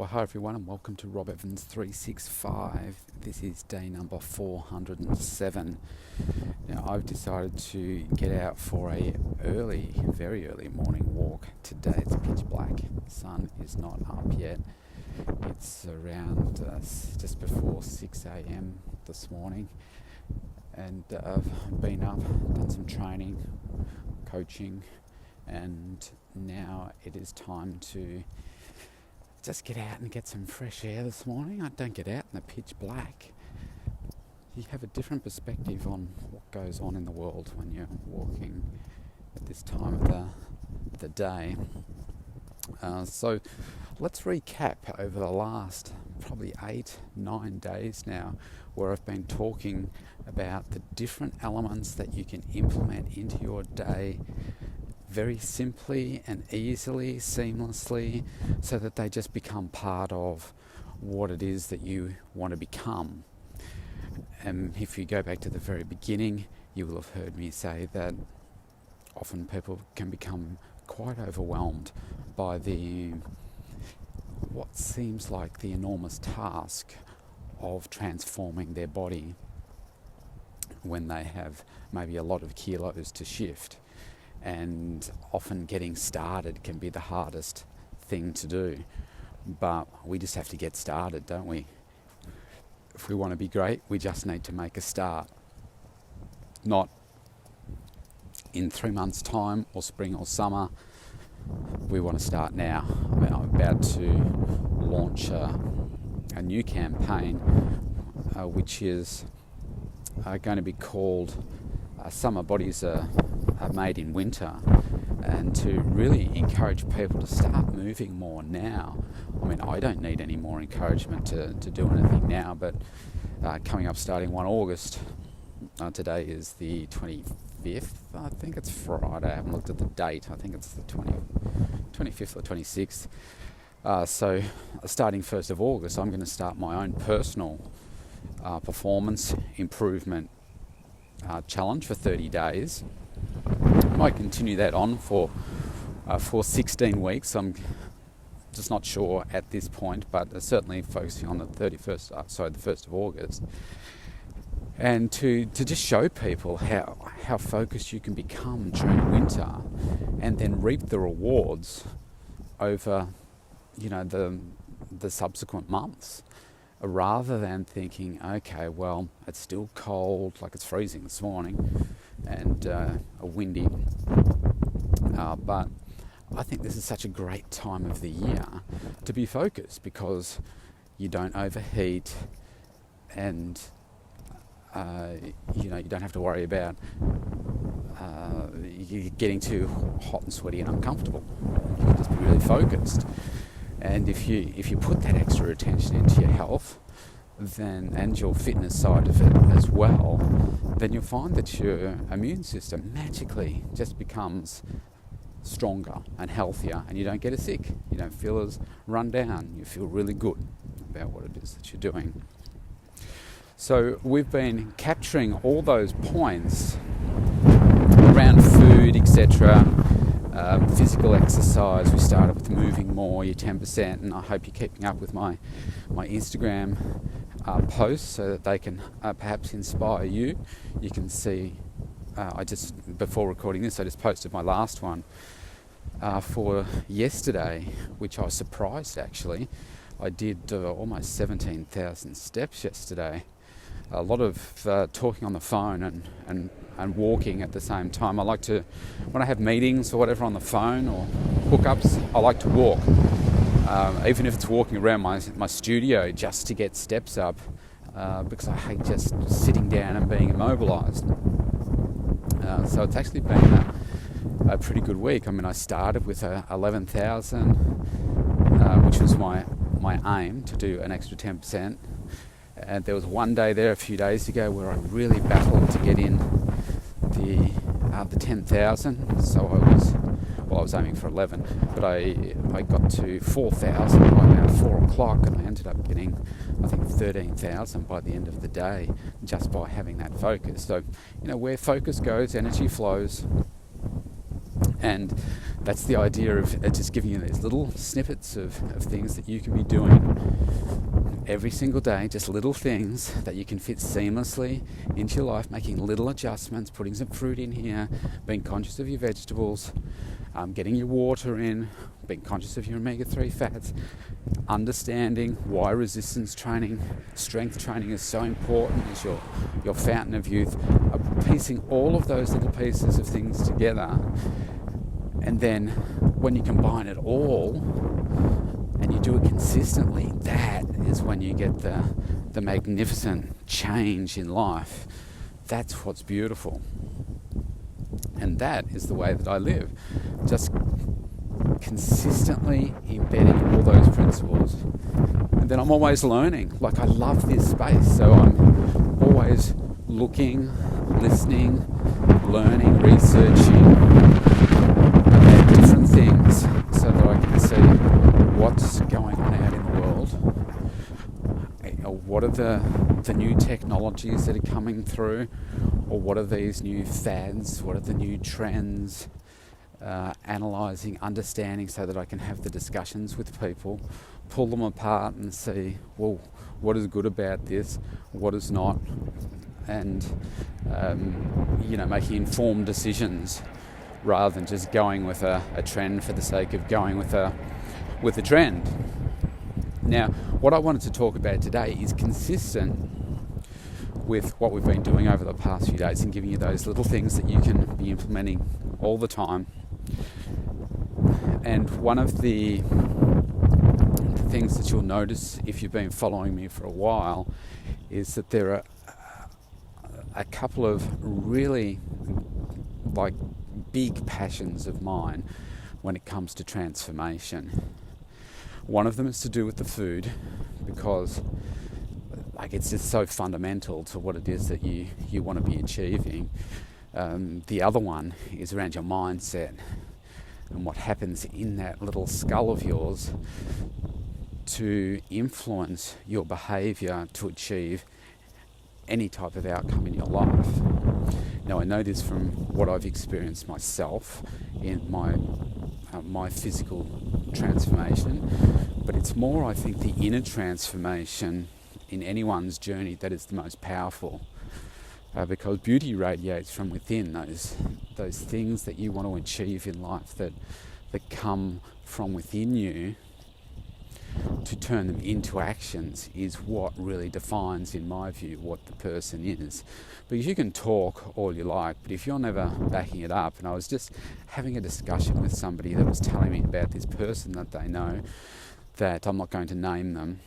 Well, hi everyone, and welcome to Rob Evans 365. This is day number 407. Now, I've decided to get out for a very early morning walk. Today it's pitch black. The sun is not up yet. It's around just before 6 a.m. this morning, and I've been up, done some training, coaching, and now it is time to just get out and get some fresh air this morning. I don't get out in the pitch black. You have a different perspective on what goes on in the world when you're walking at this time of the day. So let's recap over the last probably 8-9 days now, where I've been talking about the different elements that you can implement into your day very simply and easily, seamlessly, so that they just become part of what it is that you want to become. And if you go back to the very beginning, you will have heard me say that often people can become quite overwhelmed by what seems like the enormous task of transforming their body when they have maybe a lot of kilos to shift. And often getting started can be the hardest thing to do. But we just have to get started, don't we? If we want to be great, we just need to make a start. Not in 3 months' time, or spring or summer. We want to start now. I'm about to launch a new campaign, which is going to be called Summer Bodies Are Made in Winter, and to really encourage people to start moving more now. I mean, I don't need any more encouragement to do anything now, but coming up starting 1 August, today is the 25th, I think it's Friday, I haven't looked at the date, I think it's the 25th or 26th. So starting 1st of August, I'm going to start my own personal performance improvement challenge for 30 days. I might continue that on for 16 weeks. I'm just not sure at this point, but certainly focusing on the 1st of August. And to just show people how focused you can become during winter, and then reap the rewards over, the subsequent months, rather than thinking, okay, well, it's still cold, like it's freezing this morning, and windy. But I think this is such a great time of the year to be focused, because you don't overheat, and you don't have to worry about you getting too hot and sweaty and uncomfortable. You can just be really focused. And if you put that extra attention into your health, and your fitness side of it as well, then you'll find that your immune system magically just becomes stronger and healthier, and you don't get as sick. You don't feel as run down. You feel really good about what it is that you're doing. So we've been capturing all those points around food, etc., physical exercise. We started with moving more, your 10%, and I hope you're keeping up with my Instagram posts, so that they can perhaps inspire you. You can see, before recording this, I just posted my last one for yesterday, which I was surprised actually. I did almost 17,000 steps yesterday. A lot of talking on the phone and walking at the same time. I like to, when I have meetings or whatever on the phone or hookups, I like to walk. Even if it's walking around my studio just to get steps up, because I hate just sitting down and being immobilised. So it's actually been a pretty good week. I mean, I started with 11,000, which was my aim, to do an extra 10%. And there was one day there a few days ago where I really battled to get in the 10,000. So I was aiming for 11, but I got to 4,000 by about 4 o'clock, and I ended up getting, I think, 13,000 by the end of the day, just by having that focus. So, where focus goes, energy flows. And that's the idea of just giving you these little snippets of things that you can be doing every single day, just little things that you can fit seamlessly into your life, making little adjustments, putting some fruit in here, being conscious of your vegetables, getting your water in, being conscious of your omega-3 fats, understanding why resistance training, strength training is so important as your fountain of youth, piecing all of those little pieces of things together. And then when you combine it all and you do it consistently, that is when you get the magnificent change in life. That's what's beautiful. And that is the way that I live. Just consistently embedding all those principles. And then I'm always learning. Like, I love this space, so I'm always looking, listening, learning, researching about different things so that I can see what's going on out in the world. What are the new technologies that are coming through, or what are these new fads, what are the new trends, analysing, understanding, so that I can have the discussions with people, pull them apart and see, well, what is good about this, what is not, and making informed decisions rather than just going with a trend for the sake of going with a trend. Now, what I wanted to talk about today is consistent with what we've been doing over the past few days and giving you those little things that you can be implementing all the time. And one of the things that you'll notice if you've been following me for a while is that there are a couple of really big passions of mine when it comes to transformation. One of them is to do with the food, because it's just so fundamental to what it is that you want to be achieving. The other one is around your mindset and what happens in that little skull of yours to influence your behaviour to achieve any type of outcome in your life. Now, I know this from what I've experienced myself in my physical transformation, but it's more, I think, the inner transformation in anyone's journey that is the most powerful, because beauty radiates from within. Those things that you want to achieve in life that come from within you, to turn them into actions is what really defines, in my view, what the person is. Because you can talk all you like, but if you're never backing it up, and I was just having a discussion with somebody that was telling me about this person that they know, that I'm not going to name them,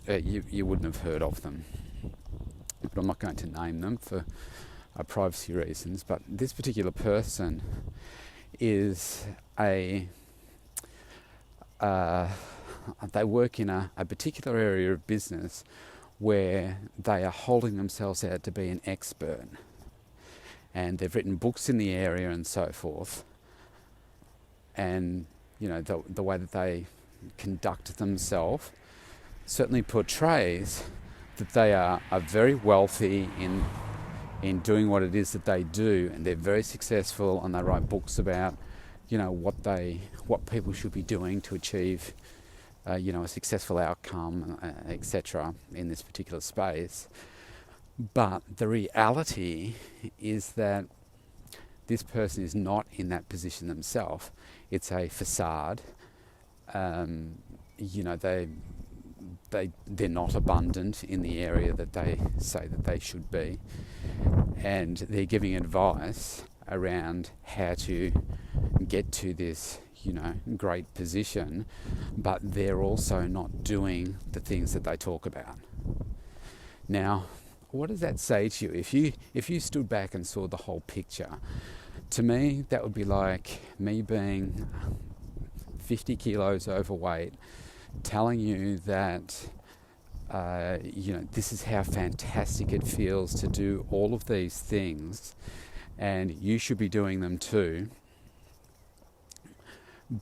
you wouldn't have heard of them, but I'm not going to name them for privacy reasons. But this particular person is they work in a particular area of business where they are holding themselves out to be an expert, and they've written books in the area and so forth, and the way that they conduct themselves certainly portrays that they are very wealthy in doing what it is that they do, and they're very successful, and they write books about what people should be doing to achieve a successful outcome, etc. in this particular space. But the reality is that this person is not in that position themselves. It's a facade. They're not abundant in the area that they say that they should be, and they're giving advice around how to get to this great position, but they're also not doing the things that they talk about. Now, what does that say to you? If you stood back and saw the whole picture, to me that would be like me being 50 kilos overweight, telling you that this is how fantastic it feels to do all of these things, and you should be doing them too.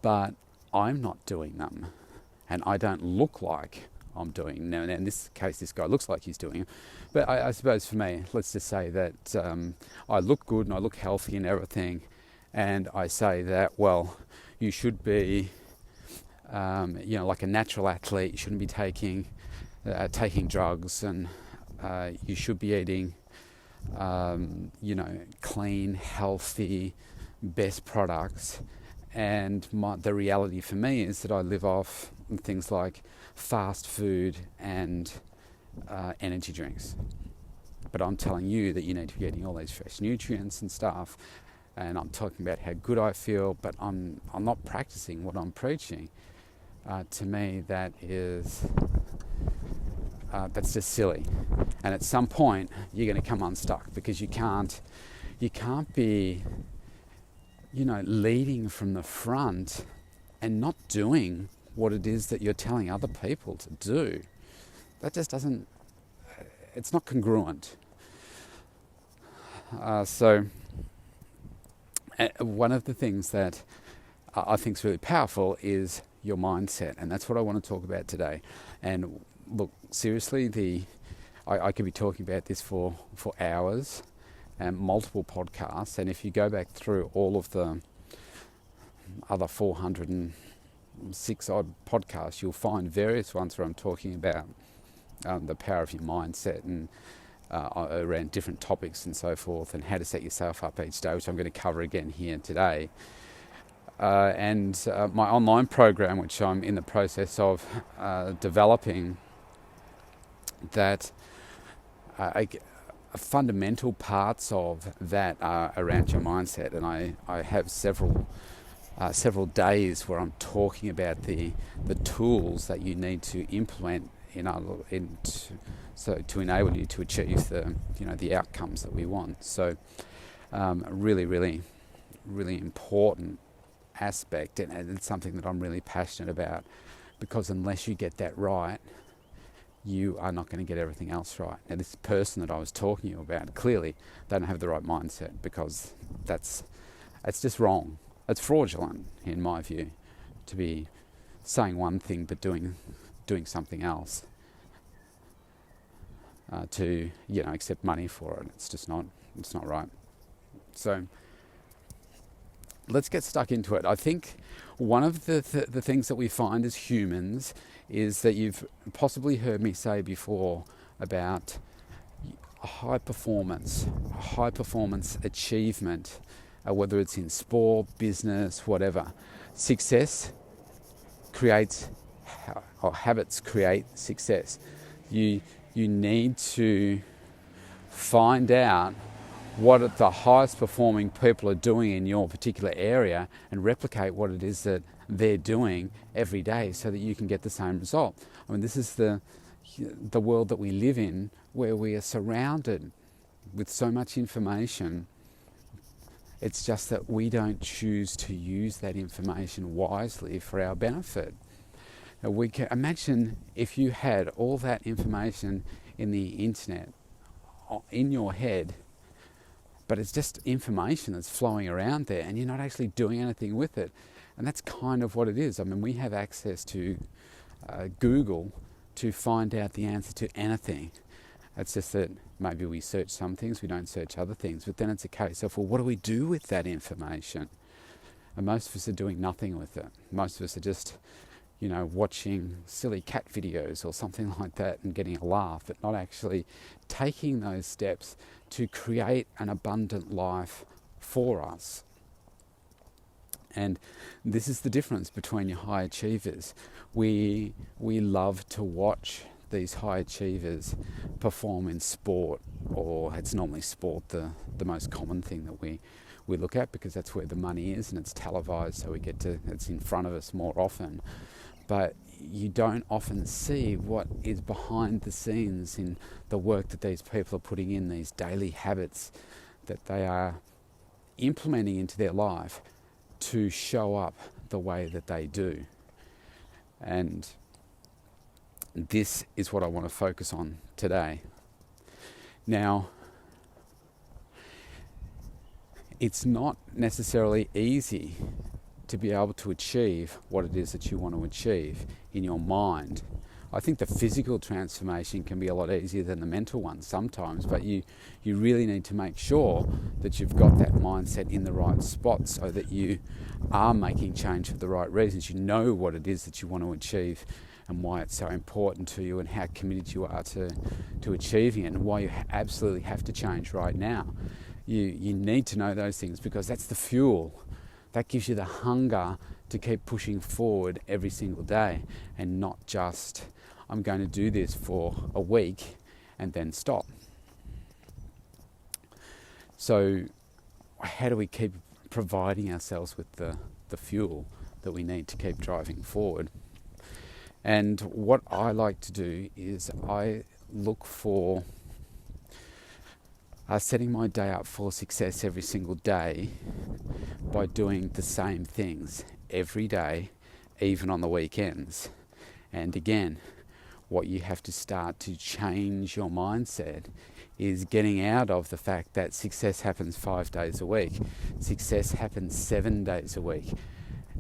But I'm not doing them, and I don't look like I'm doing them. Now, in this case, this guy looks like he's doing them. But I suppose for me, let's just say that I look good and I look healthy and everything, and I say that, well, you should be, like a natural athlete. You shouldn't be taking drugs, and you should be eating, clean, healthy, best products. And the reality for me is that I live off things like fast food and energy drinks. But I'm telling you that you need to be eating all these fresh nutrients and stuff. And I'm talking about how good I feel, but I'm not practicing what I'm preaching. To me, that's just silly. And at some point, you're going to come unstuck, because you can't be, leading from the front and not doing what it is that you're telling other people to do. That just doesn't. It's not congruent. So one of the things that I think is really powerful is your mindset, and that's what I want to talk about today. And look, seriously, I could be talking about this for hours and multiple podcasts, and if you go back through all of the other 406 odd podcasts, you'll find various ones where I'm talking about the power of your mindset and around different topics and so forth, and how to set yourself up each day, which I'm going to cover again here today. And my online program, which I'm in the process of developing, that fundamental parts of that are around your mindset. And I have several days where I'm talking about the tools that you need to implement to enable you to achieve the outcomes that we want. So really, really, really important aspect, and it's something that I'm really passionate about, because unless you get that right, you are not going to get everything else right. Now, this person that I was talking to you about, clearly they don't have the right mindset, because it's just wrong. It's fraudulent, in my view, to be saying one thing but doing something else to accept money for it. It's not right. So let's get stuck into it. I think one of the things that we find as humans is that you've possibly heard me say before about high performance achievement, whether it's in sport, business, whatever. Success creates, or habits create success. You need to find out what the highest performing people are doing in your particular area and replicate what it is that they're doing every day, so that you can get the same result. I mean, this is the world that we live in, where we are surrounded with so much information. It's just that we don't choose to use that information wisely for our benefit. Now, we can imagine if you had all that information in the internet in your head, but it's just information that's flowing around there, and you're not actually doing anything with it. And that's kind of what it is. I mean, we have access to Google to find out the answer to anything. It's just that maybe we search some things, we don't search other things. But then it's a case of, well, what do we do with that information? And most of us are doing nothing with it. Most of us are just, watching silly cat videos or something like that and getting a laugh, but not actually taking those steps to create an abundant life for us. And this is the difference between your high achievers. We love to watch these high achievers perform in sport, or it's normally sport, the most common thing that we look at, because that's where the money is and it's televised, so it's in front of us more often. But you don't often see what is behind the scenes in the work that these people are putting in, these daily habits that they are implementing into their life to show up the way that they do. And this is what I want to focus on today. Now, it's not necessarily easy to be able to achieve what it is that you want to achieve in your mind I think the physical transformation can be a lot easier than the mental one sometimes, but you really need to make sure that you've got that mindset in the right spot so that you are making change for the right reasons. You know what it is that you want to achieve and why it's so important to you and how committed you are to achieving it and why you absolutely have to change right now. You need to know those things because that's the fuel. That gives you the hunger to keep pushing forward every single day and not just, I'm going to do this for a week and then stop. So how do we keep providing ourselves with the fuel that we need to keep driving forward? And what I like to do is I look for setting my day up for success every single day by doing the same things every day, even on the weekends. And again, what you have to start to change your mindset is getting out of the fact that success happens 5 days a week. Success happens 7 days a week.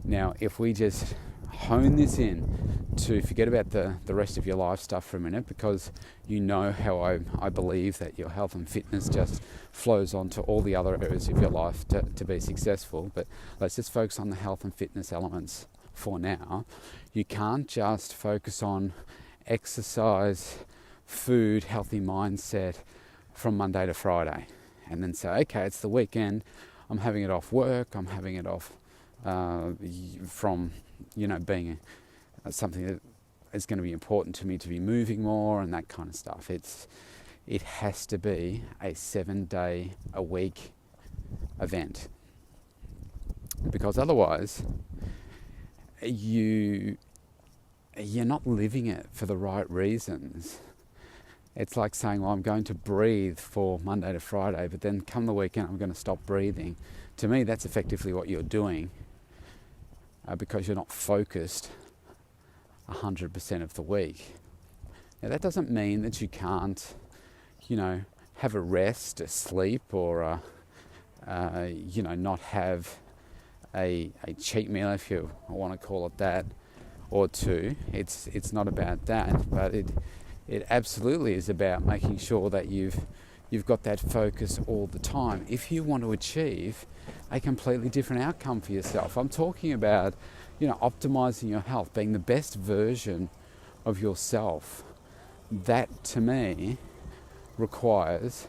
Now, if we just hone this in to forget about the rest of your life stuff for a minute, because you know how I believe that your health and fitness just flows on to all the other areas of your life to be successful, but let's just focus on the health and fitness elements for now. You can't just focus on exercise, food, healthy mindset from Monday to Friday and then say, okay, it's the weekend, I'm having it off work, I'm having it off from being something that is going to be important to me to be moving more and that kind of stuff. It has to be a 7-day a week event, because otherwise you're not living it for the right reasons. It's like saying, well, I'm going to breathe for Monday to Friday, but then come the weekend I'm going to stop breathing. To me, that's effectively what you're doing, because you're not focused 100% of the week. Now, that doesn't mean that you can't, have a rest, a sleep, or not have a cheat meal, if you want to call it that, or two. It's not about that, but it absolutely is about making sure that you've got that focus all the time if you want to achieve a completely different outcome for yourself. I'm talking about, optimizing your health, being the best version of yourself. That, to me, requires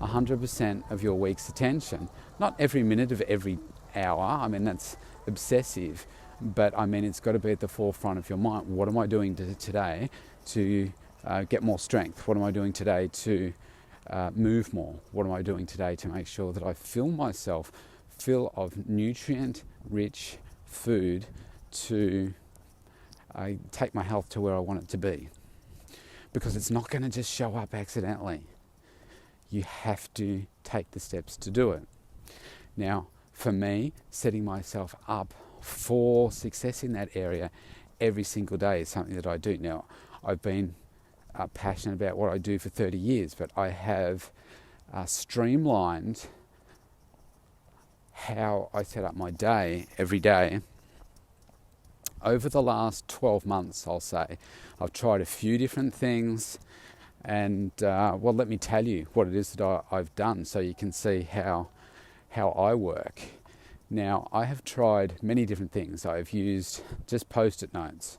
100% of your week's attention. Not every minute of every hour. I mean, that's obsessive. But, it's got to be at the forefront of your mind. What am I doing today to get more strength? What am I doing today to move more? What am I doing today to make sure that I fill myself full of nutrient-rich food to take my health to where I want it to be? Because it's not going to just show up accidentally. You have to take the steps to do it. Now, for me, setting myself up for success in that area every single day is something that I do. Now, I've been passionate about what I do for 30 years, but I have streamlined how I set up my day every day. Over the last 12 months, I'll say, I've tried a few different things, and let me tell you what it is that I've done so you can see how I work. Now, I have tried many different things. I've used just Post-it notes.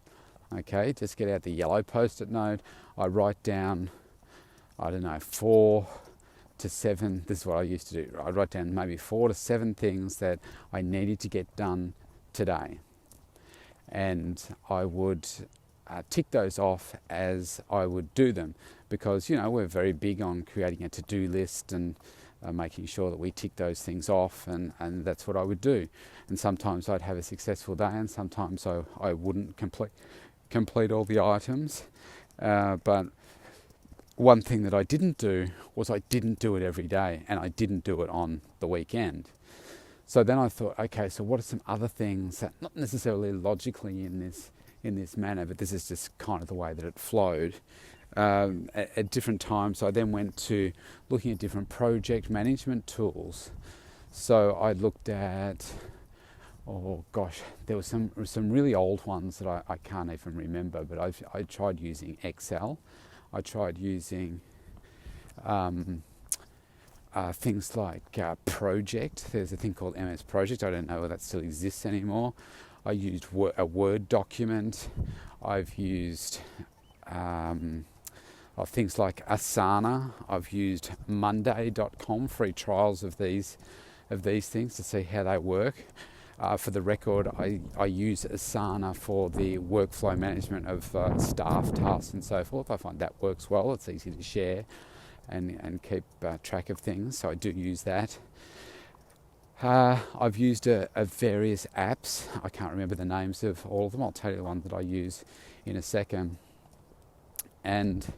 Okay, just get out the yellow Post-it note. I write down, 4 to 7, this is what I used to do. I write down maybe 4 to 7 things that I needed to get done today. And I would tick those off as I would do them, because, we're very big on creating a to-do list and making sure that we tick those things off, and that's what I would do. And sometimes I'd have a successful day, and sometimes I wouldn't complete all the items. But one thing that I didn't do was I didn't do it every day, and I didn't do it on the weekend. So then I thought, okay, so what are some other things that, not necessarily logically in this manner, but this is just kind of the way that it flowed. At different times, I then went to looking at different project management tools. So I looked at oh gosh, there were some really old ones that I can't even remember, but I tried using Excel. I tried using things like Project. There's a thing called MS Project. I don't know whether that still exists anymore. I used a Word document. I've used things like Asana. I've used Monday.com, free trials of these things to see how they work. For the record, I use Asana for the workflow management of staff tasks and so forth. I find that works well. It's easy to share and keep track of things, so I do use that. I've used a various apps. I can't remember the names of all of them. I'll tell you the one that I use in a second. And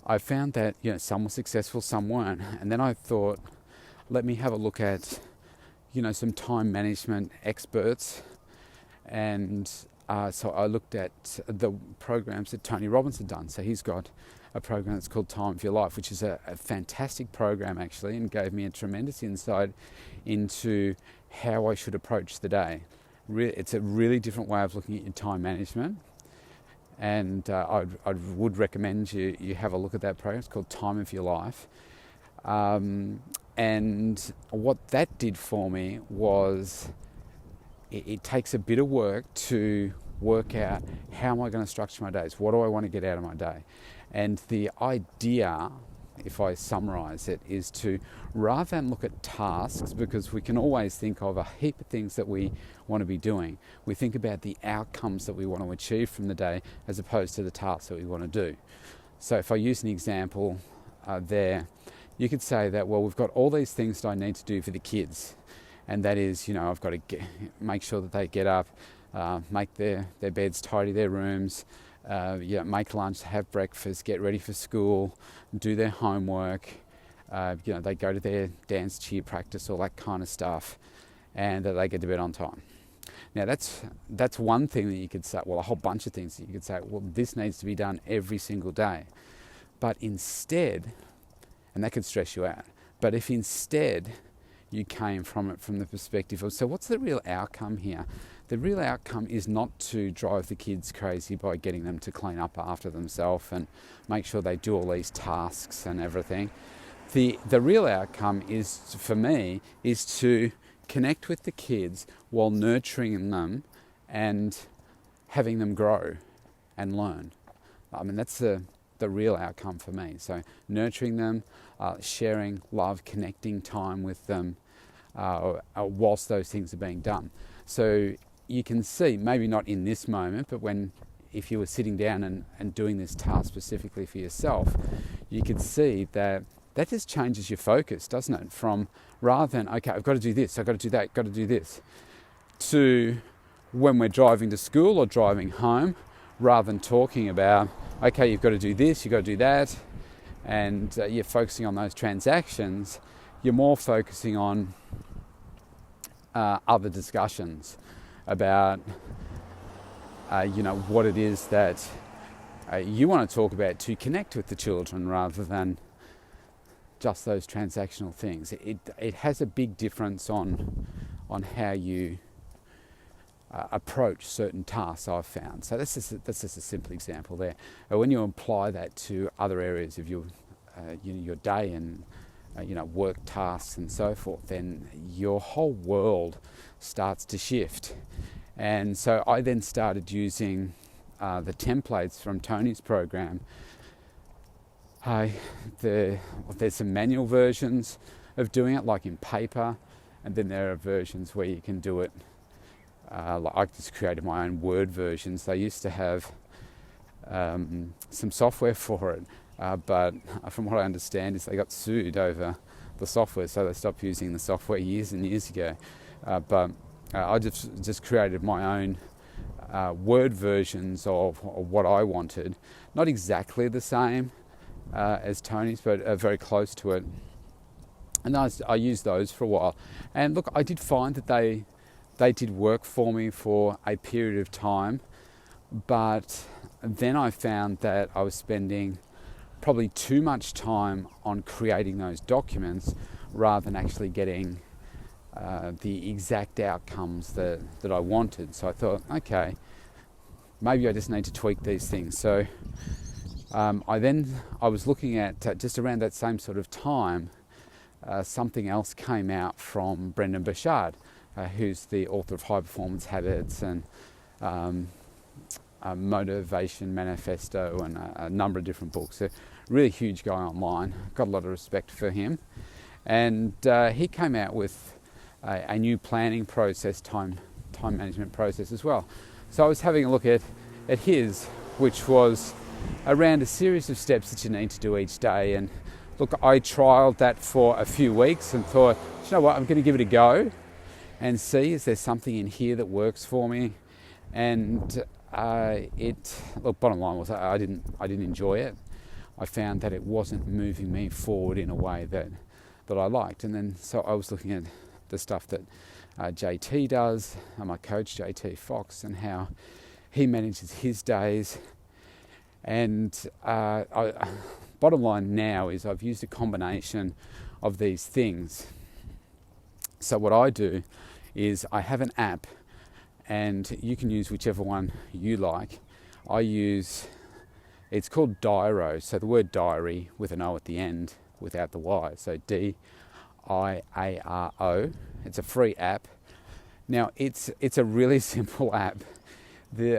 I found that some were successful, some weren't. And then I thought, let me have a look at some time management experts. And so I looked at the programs that Tony Robbins had done. So he's got a program that's called Time of Your Life, which is a fantastic program actually, and gave me a tremendous insight into how I should approach the day. It's a really different way of looking at your time management, and I would recommend you have a look at that program. It's called Time of Your Life. And what that did for me was it takes a bit of work to work out how am I going to structure my days, what do I want to get out of my day. And the idea, if I summarize it, is to, rather than look at tasks, because we can always think of a heap of things that we want to be doing, we think about the outcomes that we want to achieve from the day as opposed to the tasks that we want to do. So if I use an example there, you could say that, well, we've got all these things that I need to do for the kids. And that is, I've got to make sure that they get up, make their beds, tidy their rooms, make lunch, have breakfast, get ready for school, do their homework. They go to their dance, cheer practice, all that kind of stuff, and that they get to bed on time. Now that's one thing that you could say. Well, a whole bunch of things that you could say. Well, this needs to be done every single day, but instead, and that could stress you out. But if instead you came from it from the perspective of, so what's the real outcome here? The real outcome is not to drive the kids crazy by getting them to clean up after themselves and make sure they do all these tasks and everything. The real outcome is, for me, is to connect with the kids while nurturing them and having them grow and learn. I mean, that's the real outcome for me. So nurturing them, sharing love, connecting time with them whilst those things are being done. So you can see, maybe not in this moment, but if you were sitting down and doing this task specifically for yourself, you could see that just changes your focus, doesn't it? From rather than, okay, I've got to do this, I've got to do that, got to do this, to when we're driving to school or driving home, rather than talking about, okay, you've got to do this, you've got to do that, and you're focusing on those transactions, you're more focusing on other discussions about, what it is that you want to talk about to connect with the children rather than just those transactional things. It has a big difference on how you approach certain tasks, I've found. So that's just a simple example there. When you apply that to other areas of your day and work tasks and so forth, then your whole world starts to shift. And so I then started using the templates from Tony's program. There's some manual versions of doing it, like in paper, and then there are versions where you can do it. I just created my own Word versions. They used to have some software for it, but from what I understand is they got sued over the software, so they stopped using the software years and years ago. But I just created my own Word versions of what I wanted. Not exactly the same as Tony's, but very close to it. And I used those for a while. And look, I did find that they did work for me for a period of time, but then I found that I was spending probably too much time on creating those documents rather than actually getting the exact outcomes that I wanted. So I thought, okay, maybe I just need to tweak these things. So I was looking at, just around that same sort of time, something else came out from Brendon Burchard, who's the author of High Performance Habits and Motivation Manifesto and a number of different books. A really huge guy online. Got a lot of respect for him. And he came out with a new planning process, time management process as well. So I was having a look at his, which was around a series of steps that you need to do each day. And look, I trialed that for a few weeks and thought, you know what, I'm going to give it a go and see, is there something in here that works for me? And bottom line was I didn't enjoy it. I found that it wasn't moving me forward in a way that I liked. And then so I was looking at the stuff that JT does, my coach JT Fox, and how he manages his days. And bottom line now is I've used a combination of these things. So what I do is I have an app, and you can use whichever one you like. It's called Diaro, so the word diary with an O at the end without the Y, so DIARO. It's a free app. Now it's a really simple app.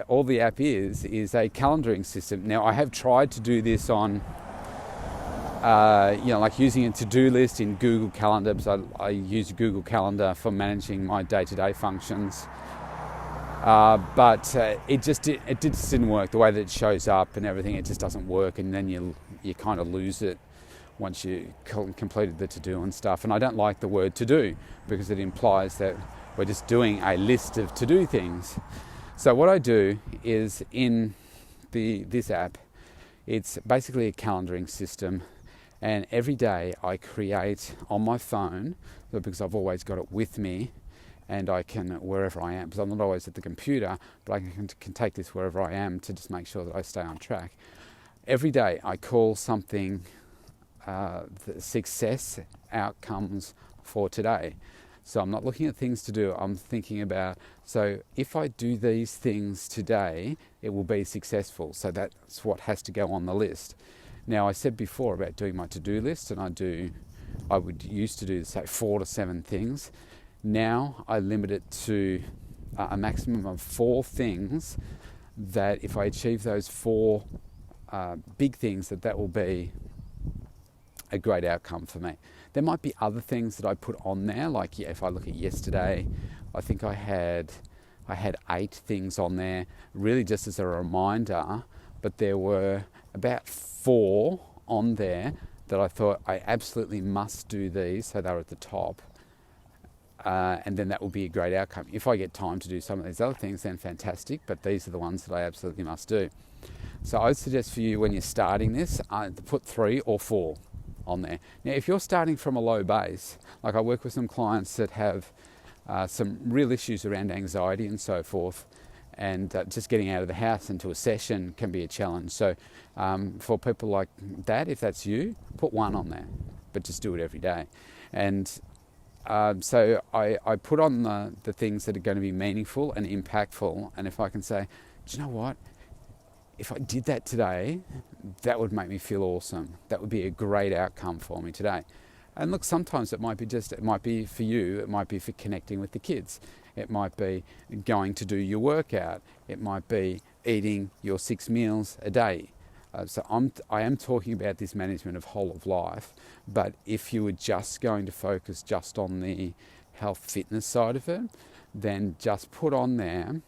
All the app is a calendaring system. Now I have tried to do this on like using a to-do list in Google Calendar, because I use Google Calendar for managing my day-to-day functions. But it just didn't work. The way that it shows up and everything, it just doesn't work, and then you kind of lose it once you completed the to-do and stuff. And I don't like the word to-do, because it implies that we're just doing a list of to-do things. So what I do is in this app, it's basically a calendaring system. And every day I create on my phone, because I've always got it with me, and I can, wherever I am, because I'm not always at the computer, but I can take this wherever I am to just make sure that I stay on track. Every day I call something the success outcomes for today. So I'm not looking at things to do, I'm thinking about, so if I do these things today, it will be successful. So that's what has to go on the list. Now, I said before about doing my to-do list, and I would used to do, say, 4 to 7 things. Now I limit it to a maximum of 4 things, that if I achieve those 4 big things, that will be a great outcome for me. There might be other things that I put on there, like if I look at yesterday, I think I had 8 things on there, really just as a reminder, but there were about 4 on there that I thought I absolutely must do these, so they're at the top. And then that will be a great outcome. If I get time to do some of these other things, then fantastic, but these are the ones that I absolutely must do. So I would suggest for you, when you're starting this, to put 3 or 4 on there. Now, if you're starting from a low base, like I work with some clients that have some real issues around anxiety and so forth, and just getting out of the house into a session can be a challenge. So for people like that, if that's you, put 1 on there, but just do it every day. And so I put on the things that are going to be meaningful and impactful. And if I can say, do you know what? If I did that today, that would make me feel awesome. That would be a great outcome for me today. And look, sometimes it might be for you, it might be for connecting with the kids. It might be going to do your workout. It might be eating your 6 meals a day. So I am talking about this management of whole of life, but if you were just going to focus just on the health fitness side of it, then just put on there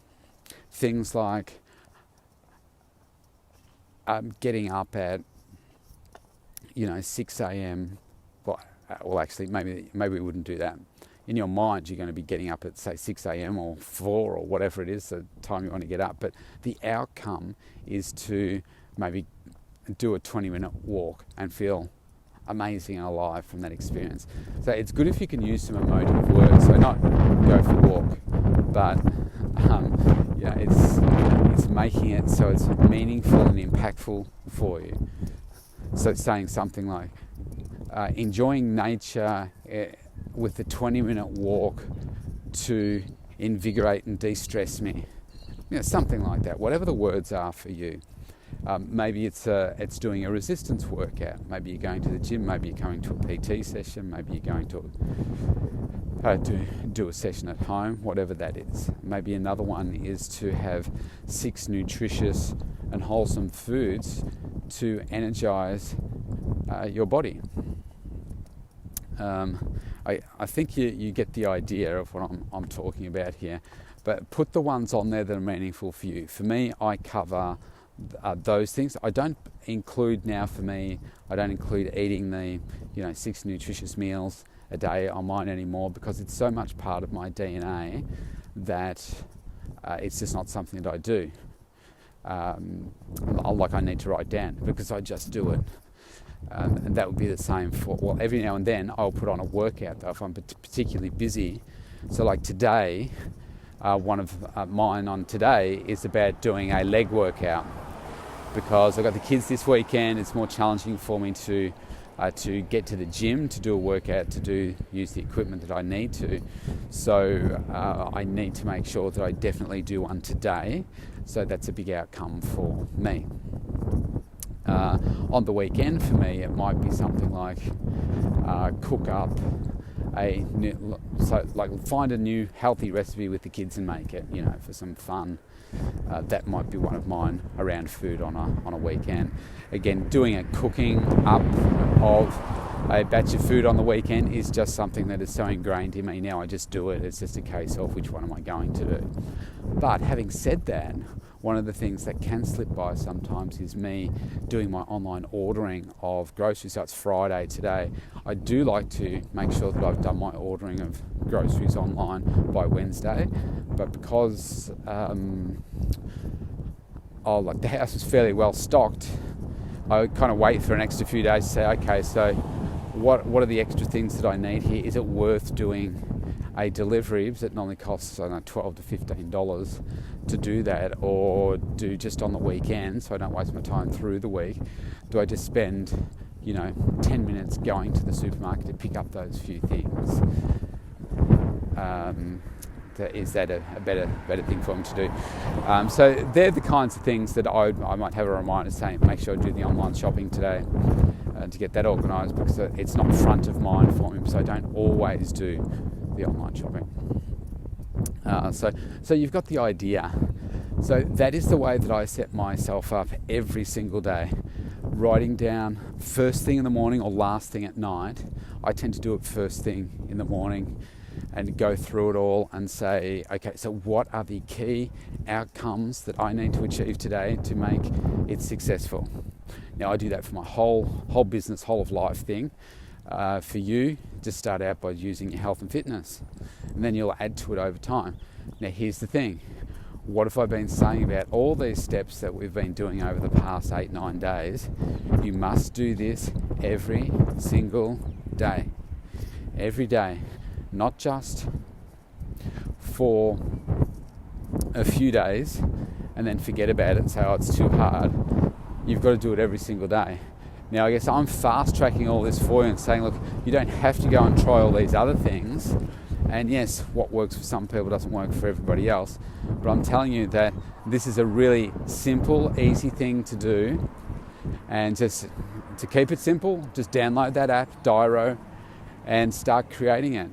things like getting up at 6 a.m. Well, actually, maybe we wouldn't do that. In your mind, you're going to be getting up at, say, 6 a.m. or 4 or whatever it is, the time you want to get up. But the outcome is to maybe do a 20-minute walk and feel amazing and alive from that experience. So it's good if you can use some emotive words. So not go for a walk, but it's making it so it's meaningful and impactful for you. So saying something like, enjoying nature with a 20-minute walk to invigorate and de-stress me. Something like that, whatever the words are for you. Maybe it's doing a resistance workout. Maybe you're going to the gym. Maybe you're going to a PT session. Maybe you're going to do a session at home, whatever that is. Maybe another one is to have 6 nutritious and wholesome foods to energize your body. I think you get the idea of what I'm talking about here, but put the ones on there that are meaningful for you. For me, I cover those things. I don't include eating the 6 nutritious meals a day on mine anymore, because it's so much part of my DNA that it's just not something that I do. I need to write down because I just do it. And that would be the same for, every now and then I'll put on a workout though if I'm particularly busy. So like today, one of mine on today is about doing a leg workout, because I've got the kids this weekend. It's more challenging for me to get to the gym to do a workout, use the equipment that I need to. So I need to make sure that I definitely do one today. So that's a big outcome for me. On the weekend for me, it might be something like cook up find a new healthy recipe with the kids and make it, for some fun. That might be one of mine around food on a weekend. Again, doing a cooking up of a batch of food on the weekend is just something that is so ingrained in me now. I just do it. It's just a case of which one am I going to do. But having said that, one of the things that can slip by sometimes is me doing my online ordering of groceries. So it's Friday today. I do like to make sure that I've done my ordering of groceries online by Wednesday, but because the house is fairly well stocked, I kind of wait for an extra few days to say, okay, so what are the extra things that I need here? Is it worth doing a delivery, because it normally costs $12 to $15 to do that, or do just on the weekend so I don't waste my time through the week? Do I just spend 10 minutes going to the supermarket to pick up those few things? Is that a better thing for them to do? So they're the kinds of things that I might have a reminder saying, make sure I do the online shopping today to get that organised, because it's not front of mind for me, so I don't always do the online shopping. So you've got the idea. So that is the way that I set myself up every single day. Writing down first thing in the morning or last thing at night. I tend to do it first thing in the morning and go through it all and say, okay, so what are the key outcomes that I need to achieve today to make it successful? Now I do that for my whole business, whole of life thing. For you, just start out by using your health and fitness, and then you'll add to it over time. Now here's the thing. What have I been saying about all these steps that we've been doing over the past 8-9 days? You must do this every single day. Every day. Not just for a few days and then forget about it and say, oh, it's too hard. You've got to do it every single day. Now, I guess I'm fast tracking all this for you and saying, look, you don't have to go and try all these other things. And yes, what works for some people doesn't work for everybody else. But I'm telling you that this is a really simple, easy thing to do. And just to keep it simple, just download that app, Diaro, and start creating it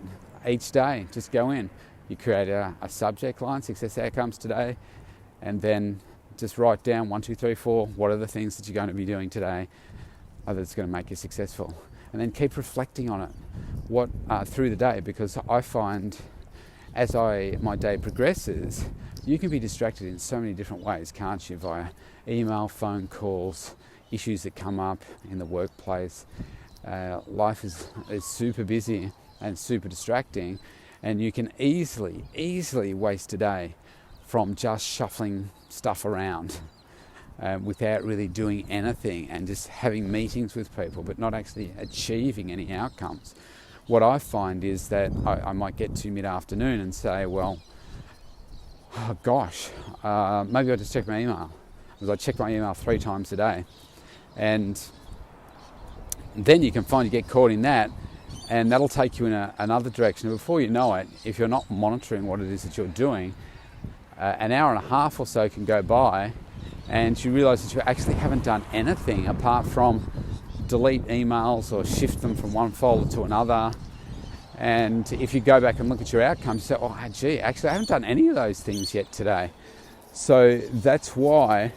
each day. Just go in. You create a subject line, success outcomes today, and then just write down 1, 2, 3, 4, what are the things that you're going to be doing today that's going to make you successful. And then keep reflecting on it through the day, because I find as my day progresses, you can be distracted in so many different ways, can't you? Via email, phone calls, issues that come up in the workplace. Life is super busy and super distracting, and you can easily waste a day from just shuffling stuff around without really doing anything, and just having meetings with people but not actually achieving any outcomes. What I find is that I might get to mid-afternoon and say, well, oh gosh, maybe I'll just check my email. Because I check my email 3 times a day. And then you can find you get caught in that, and that'll take you in another direction. And before you know it, if you're not monitoring what it is that you're doing, an hour and a half or so can go by and you realise that you actually haven't done anything apart from delete emails or shift them from one folder to another. And if you go back and look at your outcomes, you say, oh, gee, actually I haven't done any of those things yet today. So that's why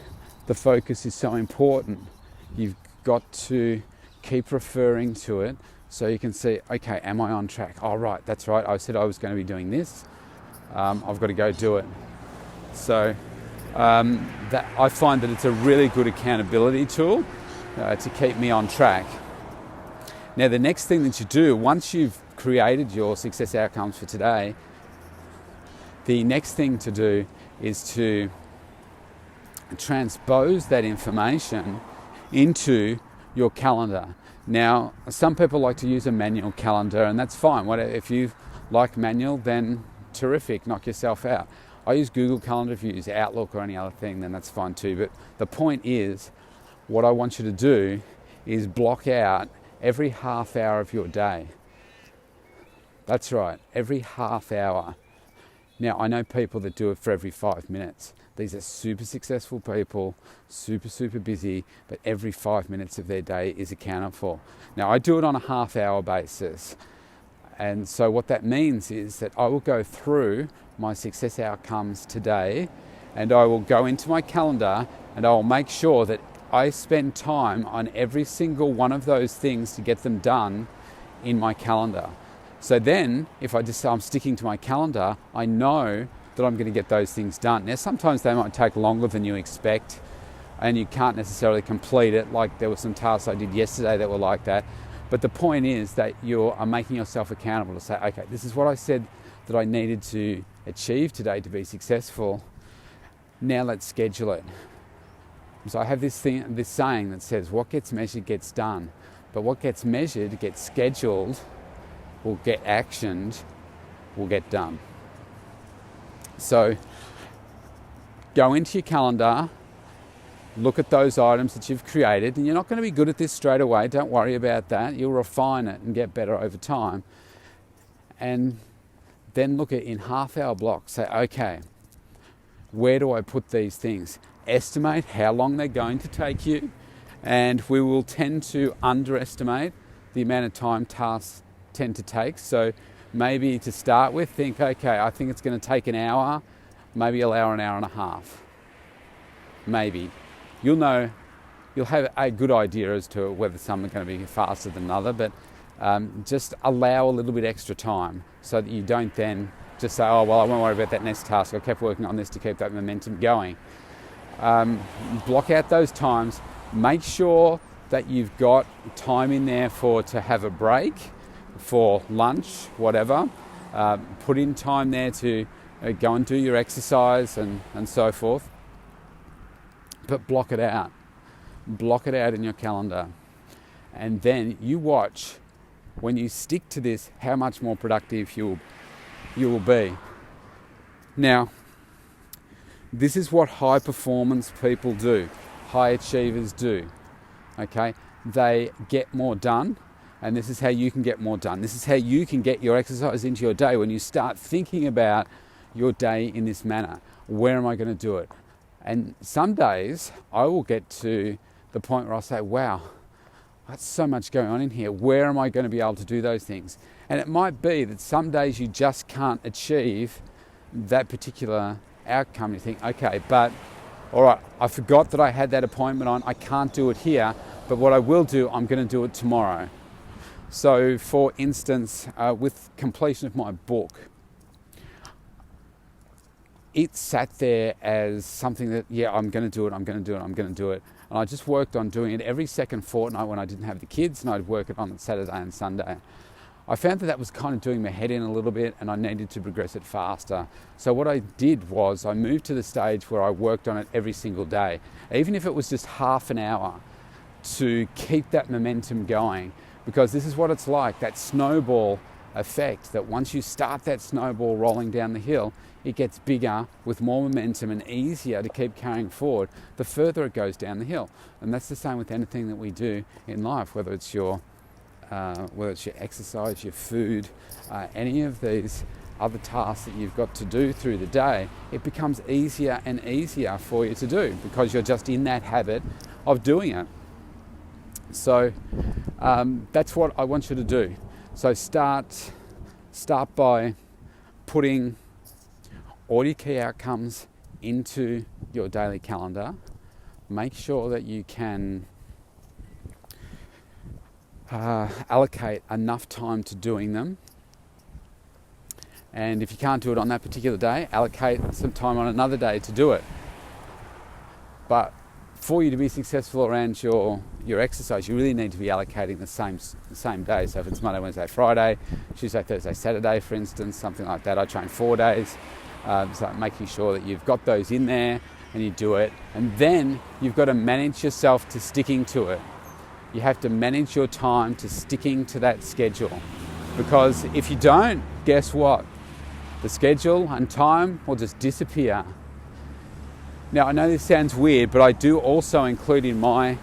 the focus is so important. You've got to keep referring to it so you can see, okay, am I on track? Oh, right, that's right. I said I was going to be doing this. I've got to go do it. So that I find that it's a really good accountability tool to keep me on track. Now, the next thing that you do, once you've created your success outcomes for today, the next thing to do is to transpose that information into your calendar. Now, some people like to use a manual calendar, and that's fine. If you like manual, then terrific, knock yourself out. I use Google Calendar. If you use Outlook or any other thing, then that's fine too. But the point is, what I want you to do is block out every half hour of your day. That's right, every half hour. Now, I know people that do it for every 5 minutes. These are super successful people, super busy, but every 5 minutes of their day is accounted for. Now, I do it on a half hour basis. And so what that means is that I will go through my success outcomes today, and I will go into my calendar and I will make sure that I spend time on every single one of those things to get them done in my calendar. So then, if I'm sticking to my calendar, I know that I'm going to get those things done. Now, sometimes they might take longer than you expect, and you can't necessarily complete it. Like there were some tasks I did yesterday that were like that. But the point is that you are making yourself accountable to say, okay, this is what I said that I needed to achieve today to be successful. Now let's schedule it. So I have this saying that says, what gets measured gets done. But what gets measured gets scheduled, will get actioned, will get done. So go into your calendar, look at those items that you've created, and you're not going to be good at this straight away. Don't worry about that. You'll refine it and get better over time. And then look at in half-hour blocks. Say, okay, where do I put these things? Estimate how long they're going to take you, and we will tend to underestimate the amount of time tasks tend to take. So maybe to start with, think, okay, I think it's going to take an hour, maybe allow an hour and a half. Maybe. You'll know, you'll have a good idea as to whether some are going to be faster than another, but just allow a little bit extra time so that you don't then just say, oh, well, I won't worry about that next task. I kept working on this to keep that momentum going. Block out those times. Make sure that you've got time in there to have a break, for lunch, whatever. Put in time there to go and do your exercise and so forth. But block it out. Block it out in your calendar. And then you watch, when you stick to this, how much more productive you will be. Now, this is what high performance people do. High achievers do. Okay? They get more done, and this is how you can get more done. This is how you can get your exercise into your day when you start thinking about your day in this manner. Where am I going to do it? And some days I will get to the point where I'll say, wow, that's so much going on in here. Where am I going to be able to do those things? And it might be that some days you just can't achieve that particular outcome. You think, okay, but all right, I forgot that I had that appointment on. I can't do it here, but what I will do, I'm going to do it tomorrow. So for instance, with completion of my book, it sat there as something that, yeah, I'm going to do it. And I just worked on doing it every second fortnight when I didn't have the kids, and I'd work it on Saturday and Sunday. I found that was kind of doing my head in a little bit, and I needed to progress it faster. So what I did was I moved to the stage where I worked on it every single day, even if it was just half an hour, to keep that momentum going. Because this is what it's like, that snowball effect, that once you start that snowball rolling down the hill, it gets bigger with more momentum and easier to keep carrying forward the further it goes down the hill. And that's the same with anything that we do in life, whether it's your whether it's your exercise, your food, any of these other tasks that you've got to do through the day, it becomes easier and easier for you to do because you're just in that habit of doing it. So that's what I want you to do. So start by putting all your key outcomes into your daily calendar. Make sure that you can allocate enough time to doing them. And if you can't do it on that particular day, allocate some time on another day to do it. But for you to be successful around your exercise, you really need to be allocating the same day. So if it's Monday, Wednesday, Friday, Tuesday, Thursday, Saturday, for instance, something like that. I train 4 days. So making sure that you've got those in there and you do it. And then you've got to manage yourself to sticking to it. You have to manage your time to sticking to that schedule. Because if you don't, guess what? The schedule and time will just disappear. Now, I know this sounds weird, but I do also include in my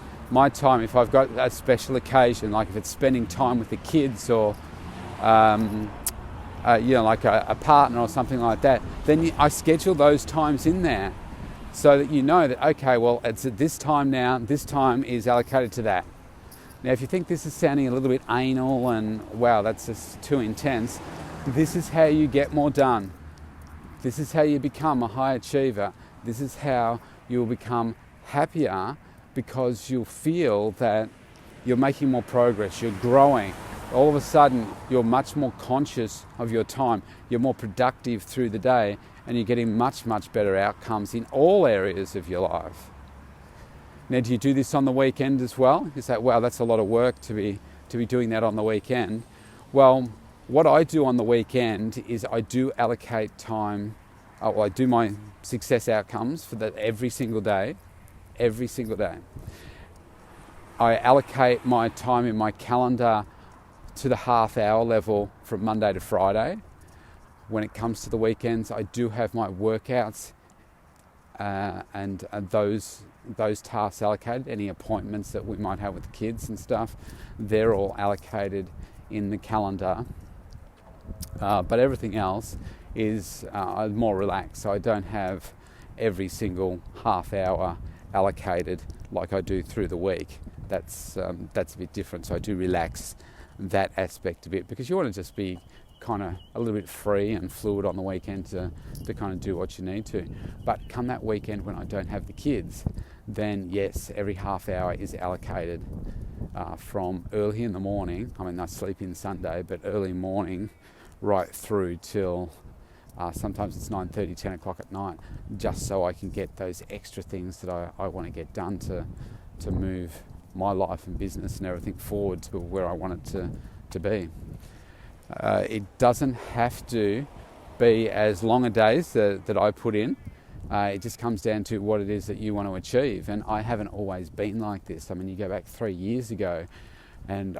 time, if I've got a special occasion, like if it's spending time with the kids or like a partner or something like that, then I schedule those times in there so that you know that, okay, well, it's at this time now, this time is allocated to that. Now, if you think this is sounding a little bit anal and, wow, that's just too intense, this is how you get more done. This is how you become a high achiever. This is how you'll become happier because you'll feel that you're making more progress, you're growing. All of a sudden, you're much more conscious of your time. You're more productive through the day and you're getting much, much better outcomes in all areas of your life. Now, do you do this on the weekend as well? You say, wow, that's a lot of work to be doing that on the weekend. Well, what I do on the weekend is I do allocate time. I do my success outcomes for that every single day. I allocate my time in my calendar to the half-hour level from Monday to Friday. When it comes to the weekends, I do have my workouts and those tasks allocated. Any appointments that we might have with the kids and stuff, they're all allocated in the calendar. But everything else is more relaxed. So I don't have every single half hour allocated like I do through the week. That's a bit different. So I do relax that aspect a bit because you want to just be kind of a little bit free and fluid on the weekend to kind of do what you need to. But come that weekend when I don't have the kids, then yes, every half hour is allocated from early in the morning. I mean, I sleep in Sunday, but early morning right through till sometimes it's 9:30, 10 o'clock at night, just so I can get those extra things that I want to get done to move my life and business and everything forward to where I want it to be. It doesn't have to be as long a days that I put in. It just comes down to what it is that you want to achieve. And I haven't always been like this. I mean, you go back 3 years ago and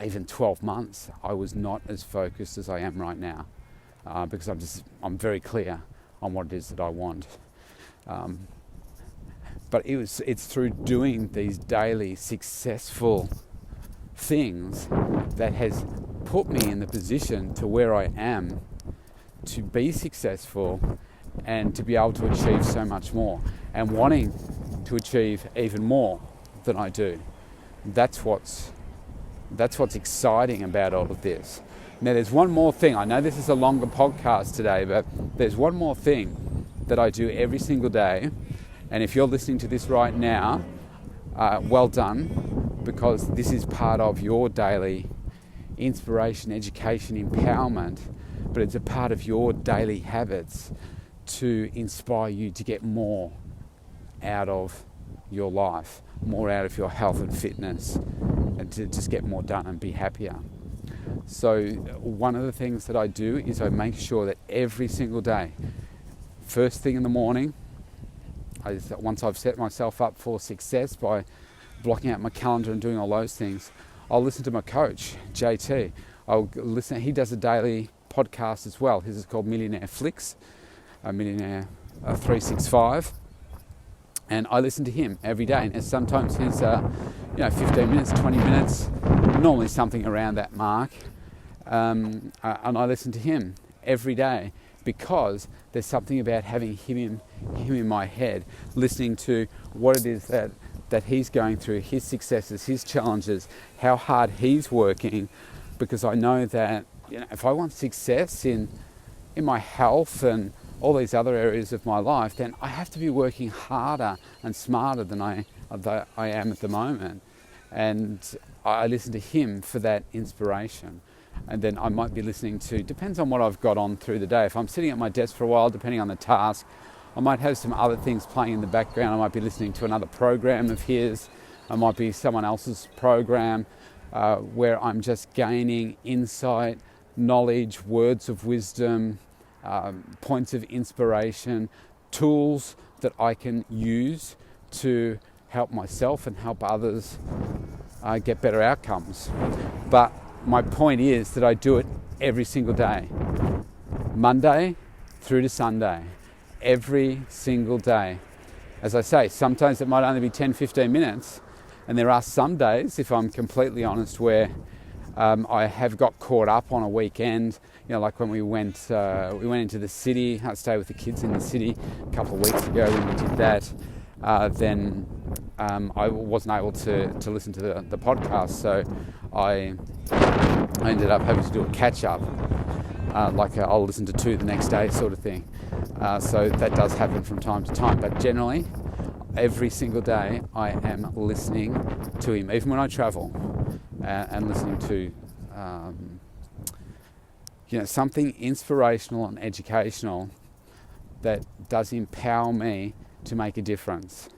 even 12 months, I was not as focused as I am right now because I'm very clear on what it is that I want. But it's through doing these daily successful things that has put me in the position to where I am to be successful and to be able to achieve so much more and wanting to achieve even more than I do. That's what's exciting about all of this. Now there's one more thing. I know this is a longer podcast today, but there's one more thing that I do every single day. And if you're listening to this right now, well done, because this is part of your daily inspiration, education, empowerment, but it's a part of your daily habits to inspire you to get more out of your life, more out of your health and fitness, and to just get more done and be happier. So one of the things that I do is I make sure that every single day, first thing in the morning, once I've set myself up for success by blocking out my calendar and doing all those things, I'll listen to my coach, JT. I'll listen. He does a daily podcast as well. His is called Millionaire Flicks, Millionaire 365. And I listen to him every day. And sometimes he's 15 minutes, 20 minutes, normally something around that mark, and I listen to him every day because there's something about having him in my head, listening to what it is that he's going through, his successes, his challenges, how hard he's working, because I know that if I want success in my health and all these other areas of my life, then I have to be working harder and smarter than I am at the moment. And I listen to him for that inspiration. And then I might be listening to, depends on what I've got on through the day. If I'm sitting at my desk for a while, depending on the task, I might have some other things playing in the background. I might be listening to another program of his. I might be someone else's program where I'm just gaining insight, knowledge, words of wisdom, points of inspiration, tools that I can use to help myself and help others get better outcomes. But my point is that I do it every single day, Monday through to Sunday, every single day. As I say, sometimes it might only be 10-15 minutes, and there are some days, if I'm completely honest, where I have got caught up on a weekend. Like when we went into the city. I stayed with the kids in the city a couple of weeks ago when we did that. Then I wasn't able to listen to the podcast, so I ended up having to do a catch-up, I'll listen to 2 the next day sort of thing. So that does happen from time to time, but generally, every single day I am listening to him, even when I travel, and listening to something inspirational and educational that does empower me to make a difference.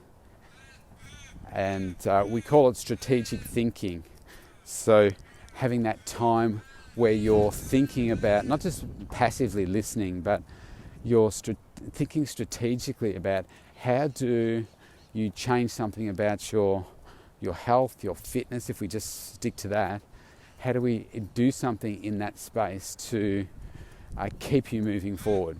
And we call it strategic thinking. So having that time where you're thinking about, not just passively listening, but you're thinking strategically about how do you change something about your health, your fitness, if we just stick to that. How do we do something in that space to keep you moving forward?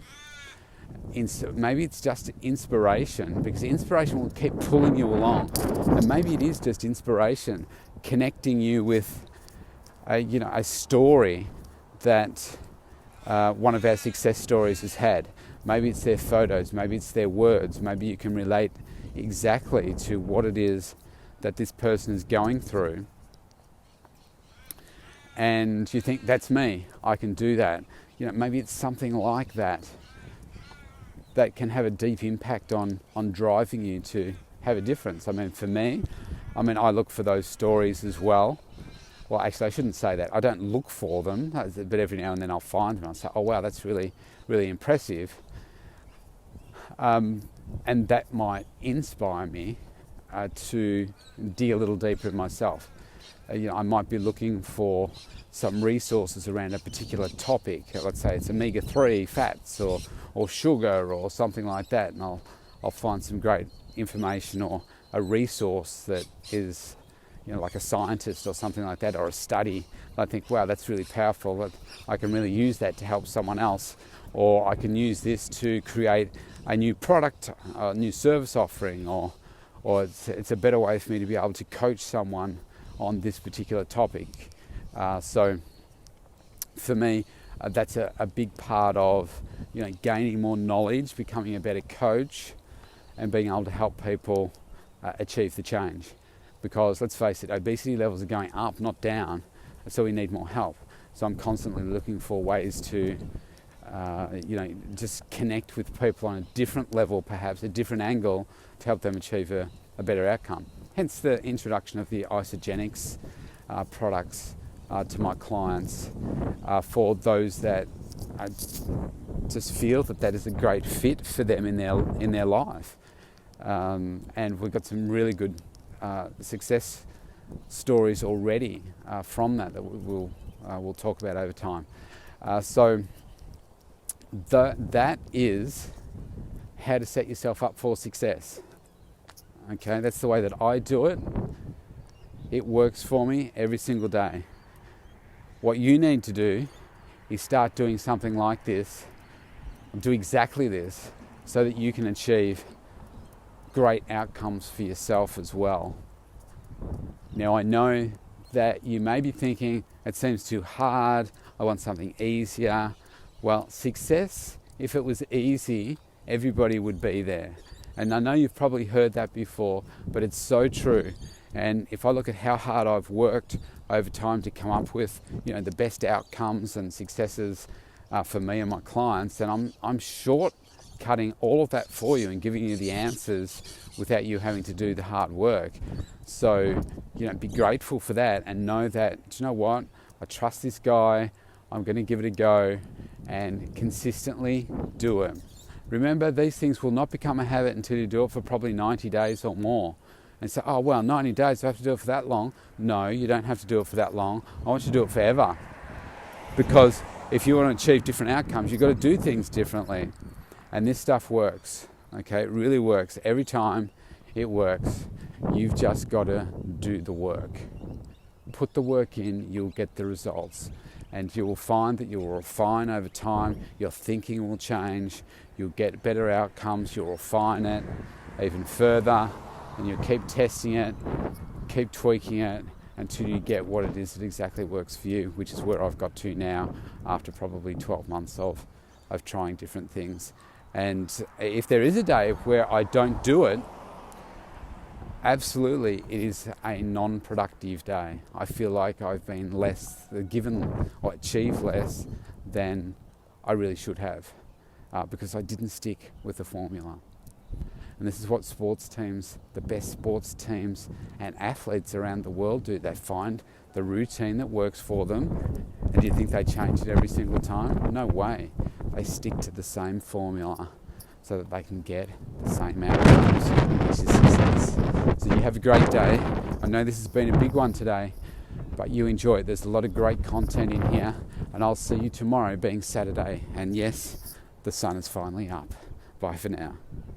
Maybe it's just inspiration, because inspiration will keep pulling you along. And maybe it is just inspiration connecting you with a story that one of our success stories has had. Maybe it's their photos, maybe it's their words, maybe you can relate exactly to what it is that this person is going through. And you think, that's me, I can do that. Maybe it's something like that can have a deep impact on driving you to have a difference. For me, I look for those stories as well. Well, actually, I shouldn't say that. I don't look for them, but every now and then I'll find them. I'll say, oh, wow, that's really, really impressive. And that might inspire me to dig a little deeper in myself. I might be looking for some resources around a particular topic. Let's say it's omega-3 fats or sugar or something like that, and I'll find some great information or a resource that is, like a scientist or something like that, or a study. I think, wow, that's really powerful. That I can really use that to help someone else, or I can use this to create a new product, a new service offering, or it's a better way for me to be able to coach someone on this particular topic. So for me, that's a big part of gaining more knowledge, becoming a better coach, and being able to help people achieve the change. Because let's face it, obesity levels are going up, not down, so we need more help. So I'm constantly looking for ways to just connect with people on a different level, perhaps a different angle, to help them achieve a better outcome. Hence the introduction of the Isagenix products to my clients, for those that just feel that is a great fit for them in their life. And we've got some really good success stories already from that we'll talk about over time. So that is how to set yourself up for success. Okay, that's the way that I do it. It works for me every single day. What you need to do is start doing something like this, do exactly this, so that you can achieve great outcomes for yourself as well. Now, I know that you may be thinking, it seems too hard, I want something easier. Well, success, if it was easy, everybody would be there. And I know you've probably heard that before, but it's so true. And if I look at how hard I've worked over time to come up with, the best outcomes and successes for me and my clients, then I'm shortcutting all of that for you and giving you the answers without you having to do the hard work. So, be grateful for that and know that, do you know what? I trust this guy. I'm going to give it a go and consistently do it. Remember, these things will not become a habit until you do it for probably 90 days or more. And say, 90 days, I have to do it for that long. No, you don't have to do it for that long. I want you to do it forever. Because if you want to achieve different outcomes, you've got to do things differently. And this stuff works, okay? It really works. Every time it works. You've just got to do the work. Put the work in, you'll get the results. And you will find that you will refine over time. Your thinking will change. You'll get better outcomes. You'll refine it even further. And you'll keep testing it, keep tweaking it until you get what it is that exactly works for you, which is where I've got to now after probably 12 months of trying different things. And if there is a day where I don't do it, absolutely, it is a non-productive day. I feel like I've been given or achieved less than I really should have because I didn't stick with the formula. And this is what sports teams, the best sports teams and athletes around the world do. They find the routine that works for them. And do you think they change it every single time? No way. They stick to the same formula so that they can get the same outcomes, which is success. So you have a great day. I know this has been a big one today, but you enjoy it. There's a lot of great content in here, and I'll see you tomorrow being Saturday. And yes, the sun is finally up. Bye for now.